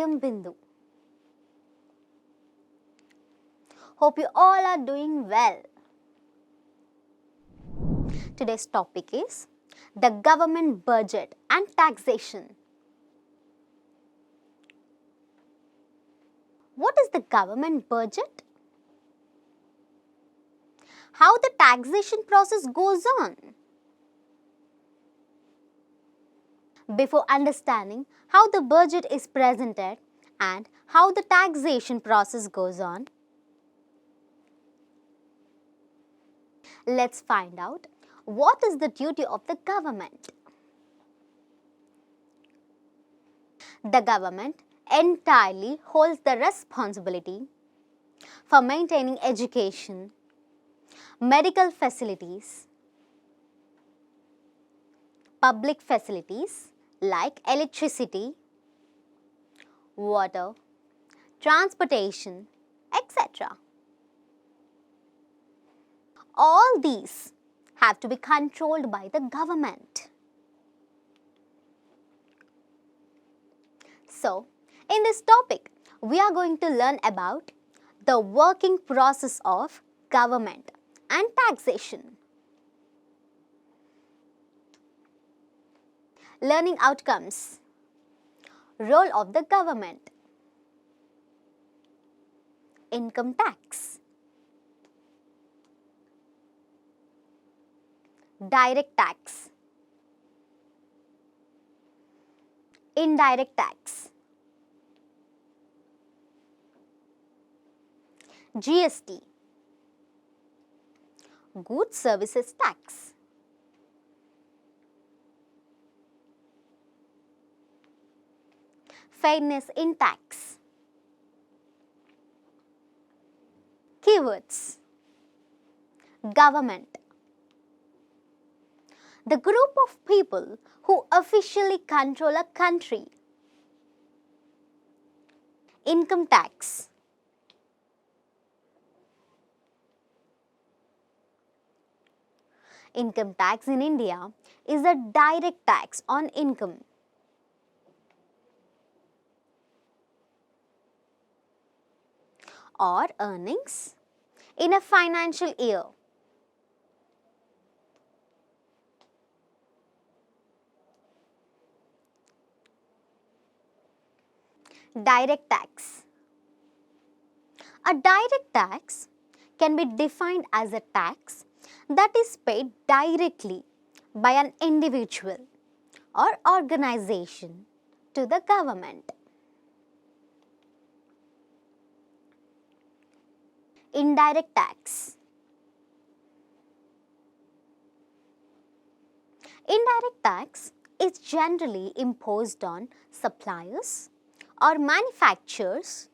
am Bindu. Hope you all are doing well. Today's topic is the government budget and taxation. What is the government budget? How the taxation process goes on? Before understanding how the budget is presented and how the taxation process goes on, let's find out what is the duty of the government. The government entirely holds the responsibility for maintaining education, medical facilities, public facilities like electricity, water, transportation, etc. All these have to be controlled by the government. So, in this topic, we are going to learn about the working process of government and taxation. Learning outcomes. Role of the government. Income tax. Direct tax. Indirect tax. GST. Goods Services Tax. Fairness in tax. Keywords. Government. The group of people who officially control a country. Income tax. Income tax in India is a direct tax on income. Or earnings in a financial year. Direct tax. A direct tax can be defined as a tax that is paid directly by an individual or organization to the government. Indirect tax. Indirect tax is generally imposed on suppliers or manufacturers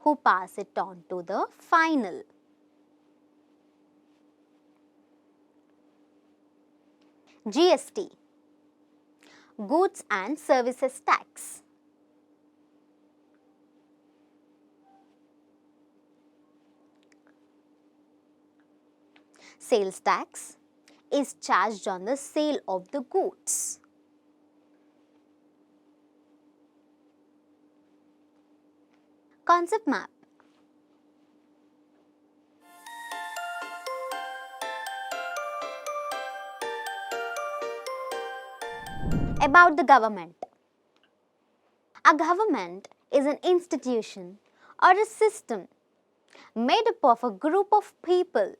who pass it on to the final. GST. Goods and Services Tax. Sales tax is charged on the sale of the goods. Concept map. About the government. A government is an institution or a system made up of a group of people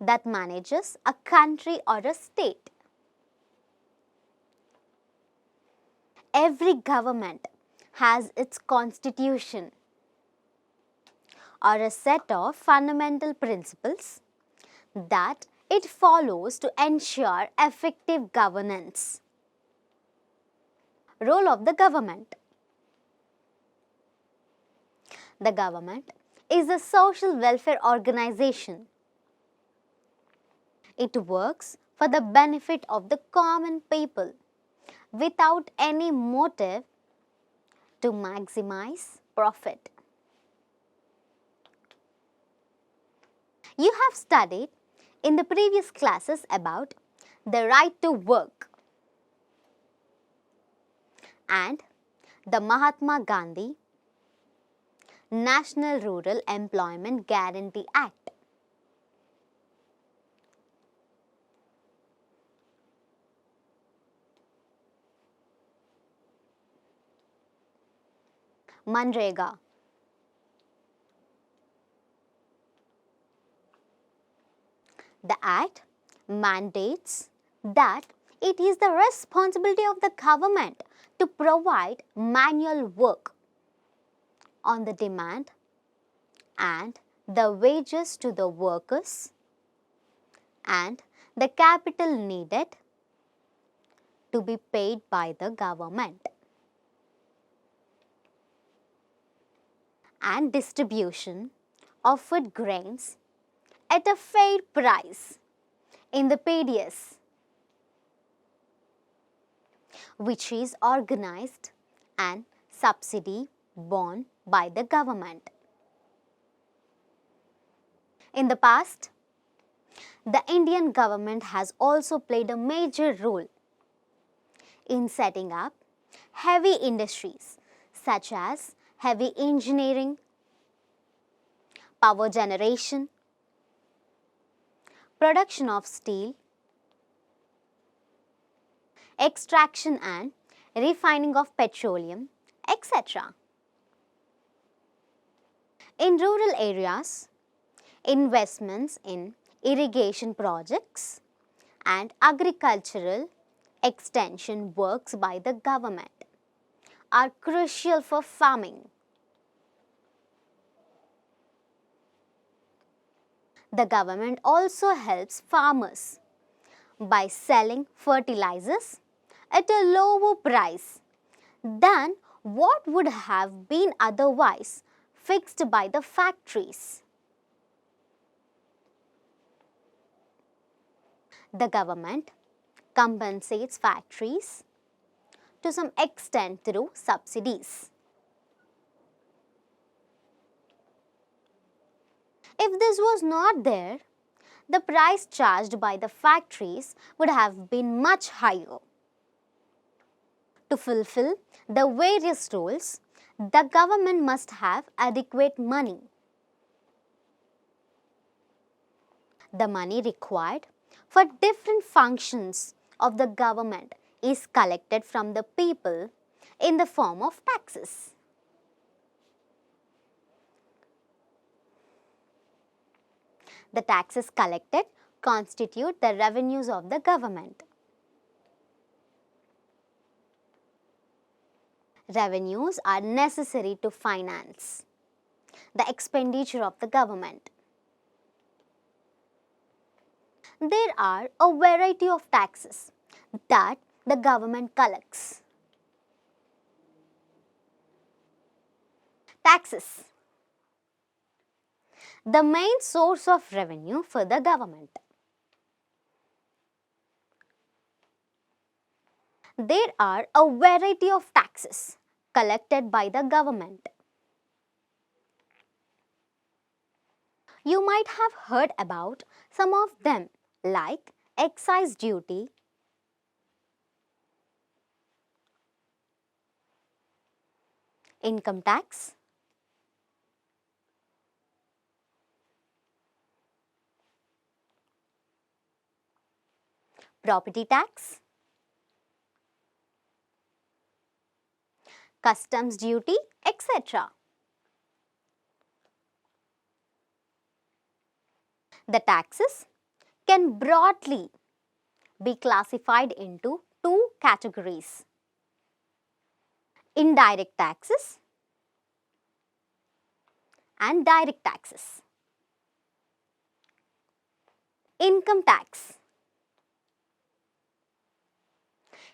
that manages a country or a state. Every government has its constitution or a set of fundamental principles that it follows to ensure effective governance. Role of the government. The government is a social welfare organization. It works for the benefit of the common people without any motive to maximize profit. You have studied in the previous classes about the right to work and The Mahatma Gandhi National Rural Employment Guarantee Act. Manrega. The Act mandates that it is the responsibility of the government to provide manual work on the demand and the wages to the workers and the capital needed to be paid by the government, and distribution of food grains at a fair price in the PDS, which is organized and subsidy borne by the government. In the past, the Indian government has also played a major role in setting up heavy industries such as heavy engineering, power generation, production of steel, extraction and refining of petroleum, etc. In rural areas, investments in irrigation projects and agricultural extension works by the government are crucial for farming. The government also helps farmers by selling fertilizers at a lower price than what would have been otherwise fixed by the factories. The government compensates factories to some extent through subsidies. If this was not there, the price charged by the factories would have been much higher. To fulfill the various roles, the government must have adequate money. The money required for different functions of the government is collected from the people in the form of taxes. The taxes collected constitute the revenues of the government. Revenues are necessary to finance the expenditure of the government. There are a variety of taxes that the government collects. Taxes, the main source of revenue for the government. There are a variety of taxes collected by the government. You might have heard about some of them like excise duty, income tax, property tax, customs duty, etc. The taxes can broadly be classified into two categories: indirect taxes and direct taxes. Income tax.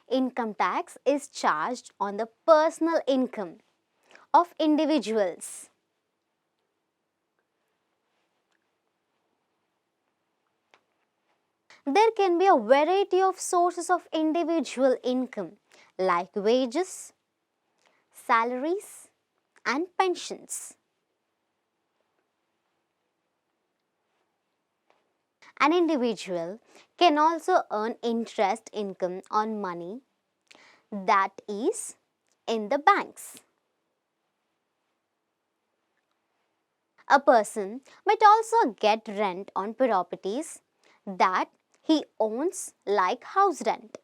Income tax is charged on the personal income of individuals. There can be a variety of sources of individual income like wages, salaries, and pensions. An individual can also earn interest income on money that is in the banks. A person might also get rent on properties that he owns, like house rent.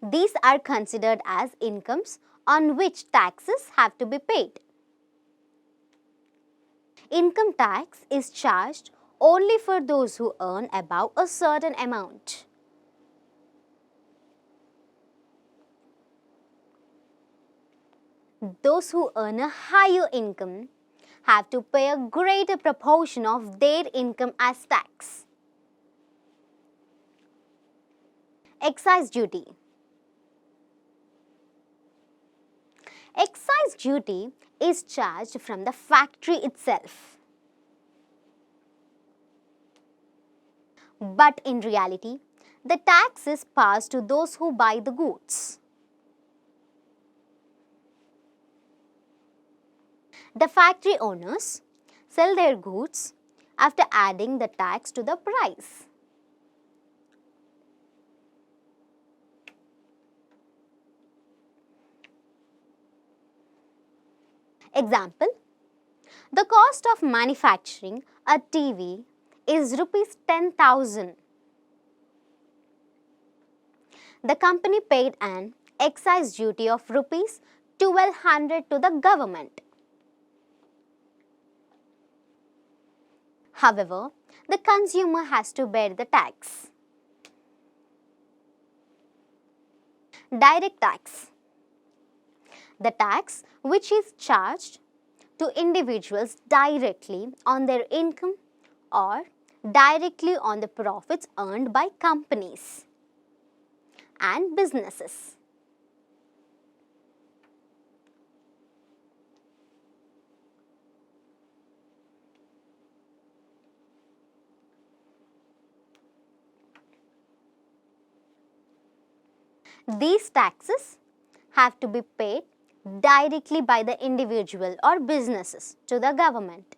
These are considered as incomes on which taxes have to be paid. Income tax is charged only for those who earn above a certain amount. Those who earn a higher income have to pay a greater proportion of their income as tax. Excise duty. Excise duty is charged from the factory itself. But in reality, the tax is passed to those who buy the goods. The factory owners sell their goods after adding the tax to the price. Example, the cost of manufacturing a TV is rupees 10,000. The company paid an excise duty of rupees 1,200 to the government. However, the consumer has to bear the tax. Direct tax. The tax which is charged to individuals directly on their income or directly on the profits earned by companies and businesses. These taxes have to be paid directly by the individual or businesses to the government.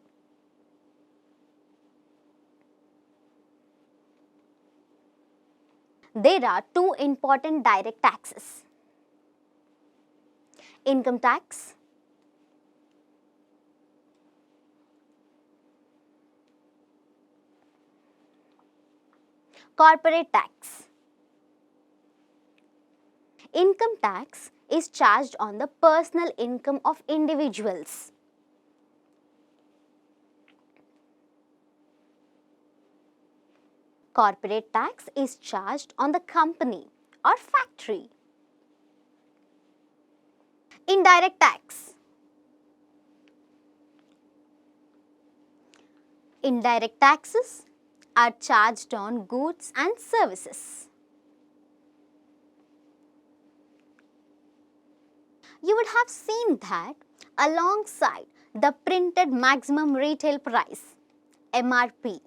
There are two important direct taxes: income tax corporate tax. Income tax is charged on the personal income of individuals. Corporate tax is charged on the company or factory. Indirect tax. Indirect taxes are charged on goods and services. You would have seen that alongside the printed maximum retail price (MRP)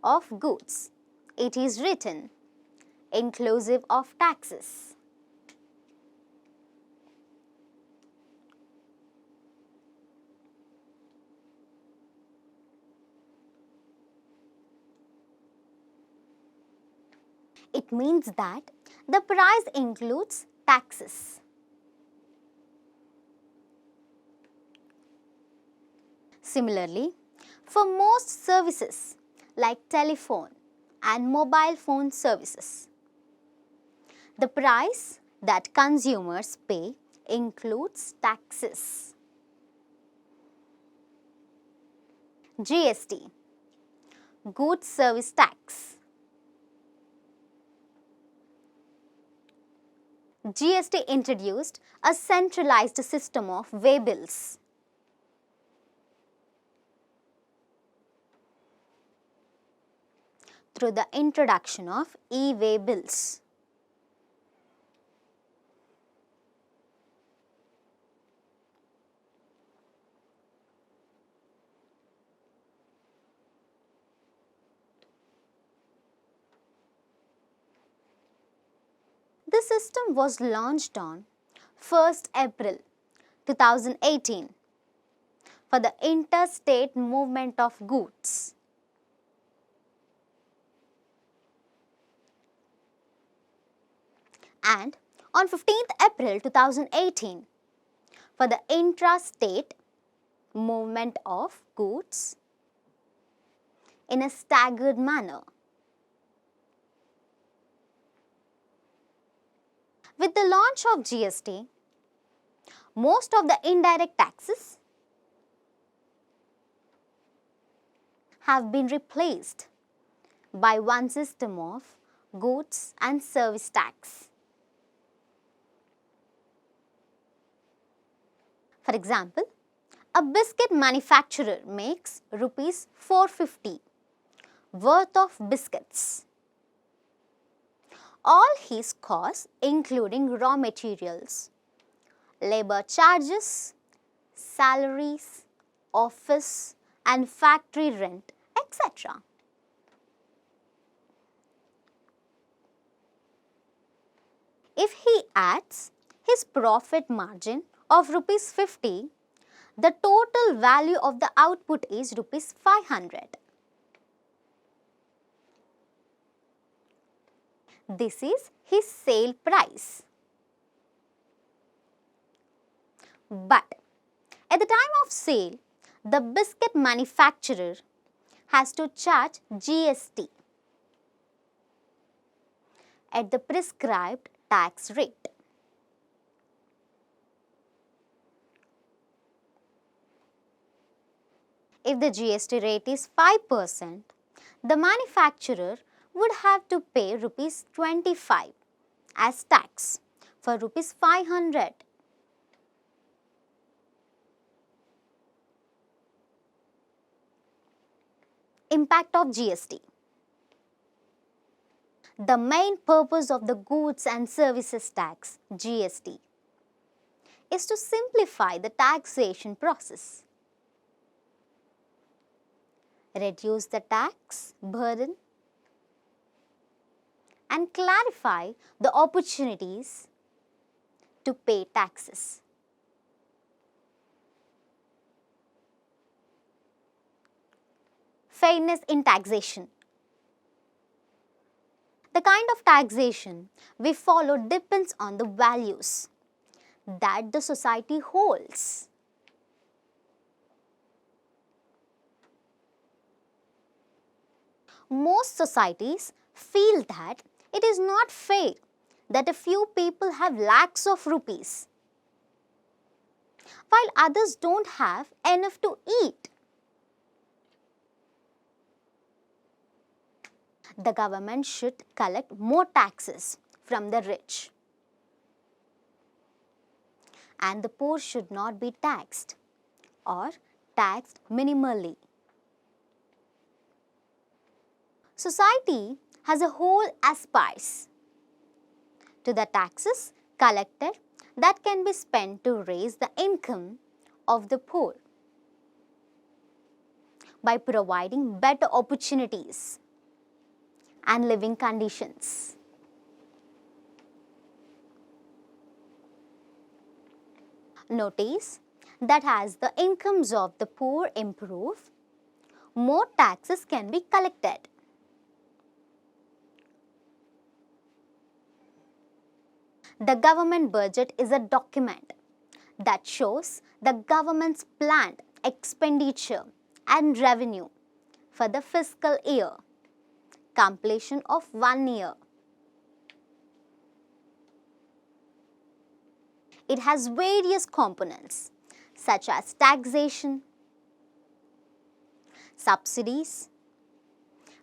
of goods, it is written inclusive of taxes. It means that the price includes taxes. Similarly, for most services like telephone and mobile phone services, the price that consumers pay includes taxes. GST, Goods Service Tax. GST introduced a centralized system of way-bills. Through the introduction of e-way bills. The system was launched on 1st April 2018 for the interstate movement of goods. And on 15th April 2018, for the intrastate movement of goods in a staggered manner. With the launch of GST, most of the indirect taxes have been replaced by one system of goods and service tax. For example, a biscuit manufacturer makes rupees 450 worth of biscuits. All his costs including raw materials, labor charges, salaries, office and factory rent, etc. If he adds his profit margin of rupees 50, the total value of the output is rupees 500. This is his sale price. But at the time of sale, the biscuit manufacturer has to charge GST at the prescribed tax rate. If the GST rate is 5%, the manufacturer would have to pay rupees 25 as tax for rupees 500. Impact of GST. The main purpose of the Goods and Services Tax, GST, is to simplify the taxation process, reduce the tax burden, and clarify the opportunities to pay taxes. Fairness in taxation. The kind of taxation we follow depends on the values that the society holds. Most societies feel that it is not fair that a few people have lakhs of rupees, while others don't have enough to eat. The government should collect more taxes from the rich, and the poor should not be taxed or taxed minimally. Society as a whole aspires to the taxes collected that can be spent to raise the income of the poor by providing better opportunities and living conditions. Notice that as the incomes of the poor improve, more taxes can be collected. The government budget is a document that shows the government's planned expenditure and revenue for the fiscal year, completion of 1 year. It has various components such as taxation, subsidies,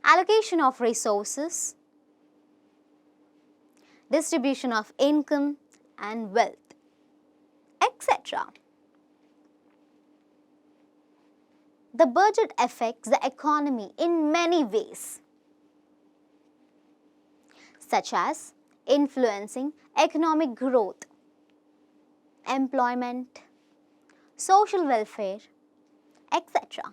allocation of resources, distribution of income and wealth, etc. The budget affects the economy in many ways, such as influencing economic growth, employment, social welfare, etc.